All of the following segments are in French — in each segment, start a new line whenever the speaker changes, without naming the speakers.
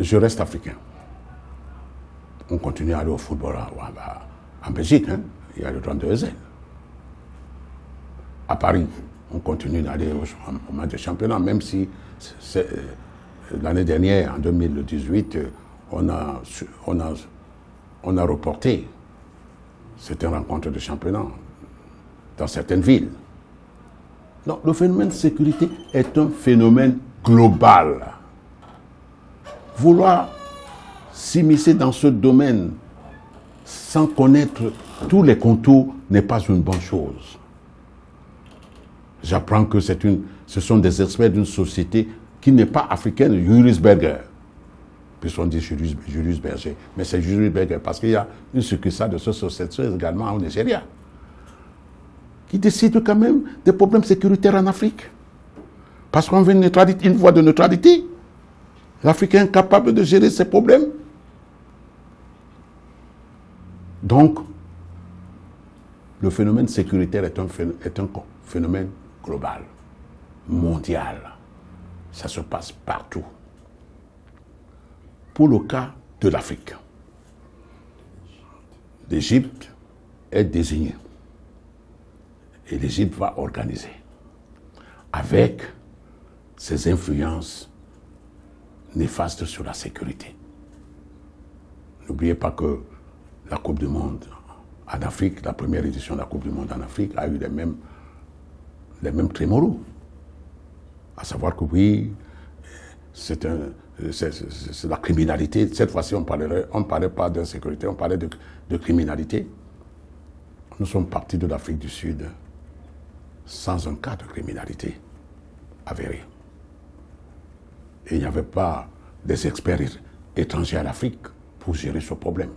je reste africain. On continue à aller au football en Belgique, hein. Il y a le droit de EZ. À Paris, on continue d'aller au match de championnat, même si l'année dernière, en 2018, on a reporté certaines rencontres de championnat dans certaines villes. Donc, le phénomène de sécurité est un phénomène global. Vouloir s'immiscer dans ce domaine sans connaître tous les contours n'est pas une bonne chose. J'apprends que ce sont des experts d'une société qui n'est pas africaine, Julius Berger. Puisqu'on dit Julius Berger. Mais c'est Julius Berger parce qu'il y a une succursale de ce société également au Nigeria qui décide quand même des problèmes sécuritaires en Afrique. Parce qu'on veut une voie de neutralité. L'Africain est capable de gérer ses problèmes. Donc, le phénomène sécuritaire est un phénomène global, mondial. Ça se passe partout. Pour le cas de l'Afrique, l'Égypte est désignée. Et l'Égypte va organiser avec ses influences néfastes sur la sécurité. N'oubliez pas que la Coupe du Monde en Afrique, la première édition de la Coupe du Monde en Afrique, a eu les mêmes trémolos. À savoir que oui, c'est la criminalité. Cette fois-ci, on ne parlait pas d'insécurité, on parlait de criminalité. Nous sommes partis de l'Afrique du Sud sans un cas de criminalité avéré. Et il n'y avait pas des experts étrangers à l'Afrique pour gérer ce problème.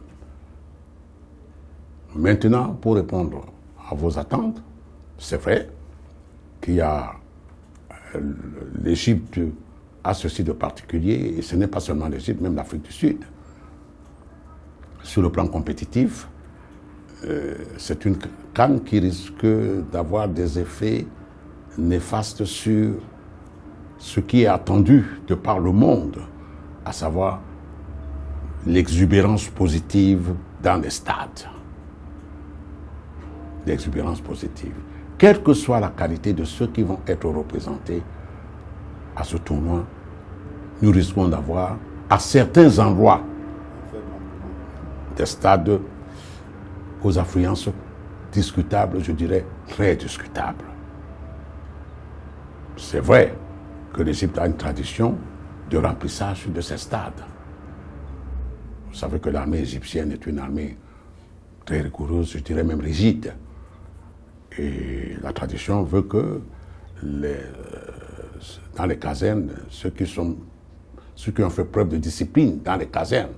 Maintenant, pour répondre à vos attentes, c'est vrai qu'il y a l'Égypte a ceci de particulier, et ce n'est pas seulement l'Égypte, même l'Afrique du Sud. Sur le plan compétitif, c'est une CAN qui risque d'avoir des effets néfastes sur ce qui est attendu de par le monde, à savoir l'exubérance positive dans les stades. L'exubérance positive. Quelle que soit la qualité de ceux qui vont être représentés à ce tournoi, nous risquons d'avoir, à certains endroits, des stades aux affluences discutables, je dirais très discutables. C'est vrai que l'Égypte a une tradition de remplissage de ces stades. Vous savez que l'armée égyptienne est une armée très rigoureuse, je dirais même rigide. Et la tradition veut que dans les casernes, ceux qui ont fait preuve de discipline dans les casernes,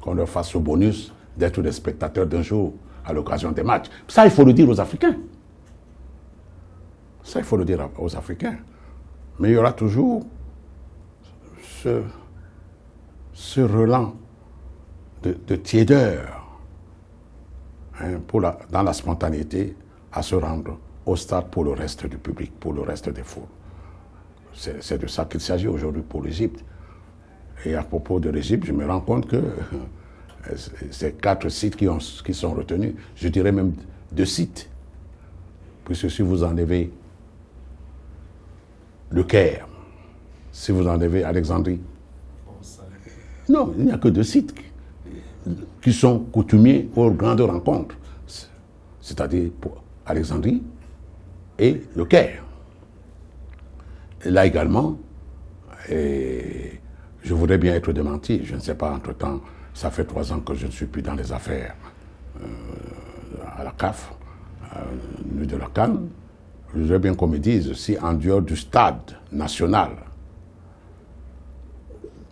qu'on leur fasse ce bonus d'être des spectateurs d'un jour à l'occasion des matchs. Ça, il faut le dire aux Africains. Ça, il faut le dire aux Africains. Mais il y aura toujours ce relent de tiédeur dans la spontanéité à se rendre au stade pour le reste du public, pour le reste des foules. C'est de ça qu'il s'agit aujourd'hui pour l'Égypte. Et à propos de l'Égypte, je me rends compte que ces 4 sites qui sont retenus, je dirais même 2 sites. Puisque si vous enlevez le Caire, si vous enlevez Alexandrie, non, il n'y a que 2 sites qui sont coutumiers aux grandes rencontres. C'est-à-dire pour Alexandrie et le Caire. Et là également, et je voudrais bien être démenti, je ne sais pas, entre-temps, ça fait 3 ans que je ne suis plus dans les affaires à la CAF, de la CAN. Je voudrais bien qu'on me dise si en dehors du stade national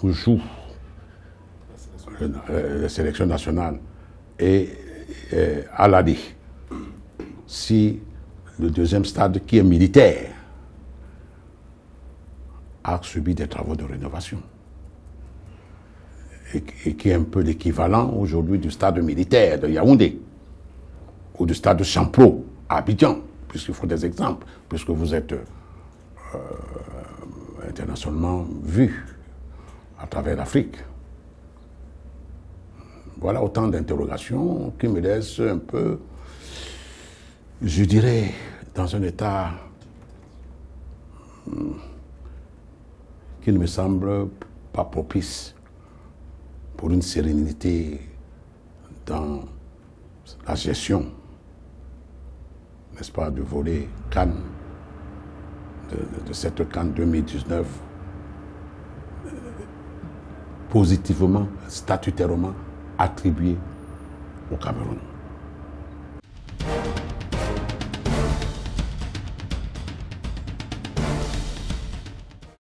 où joue la sélection nationale et Aladi, si le deuxième stade qui est militaire a subi des travaux de rénovation et qui est un peu l'équivalent aujourd'hui du stade militaire de Yaoundé ou du stade de Champlot à Abidjan, puisqu'il faut des exemples, puisque vous êtes internationalement vu à travers l'Afrique. Voilà autant d'interrogations qui me laissent un peu, je dirais, dans un état qui ne me semble pas propice pour une sérénité dans la gestion, n'est-ce pas, du volet CAN, de cette CAN 2019, positivement, statutairement attribuée au Cameroun.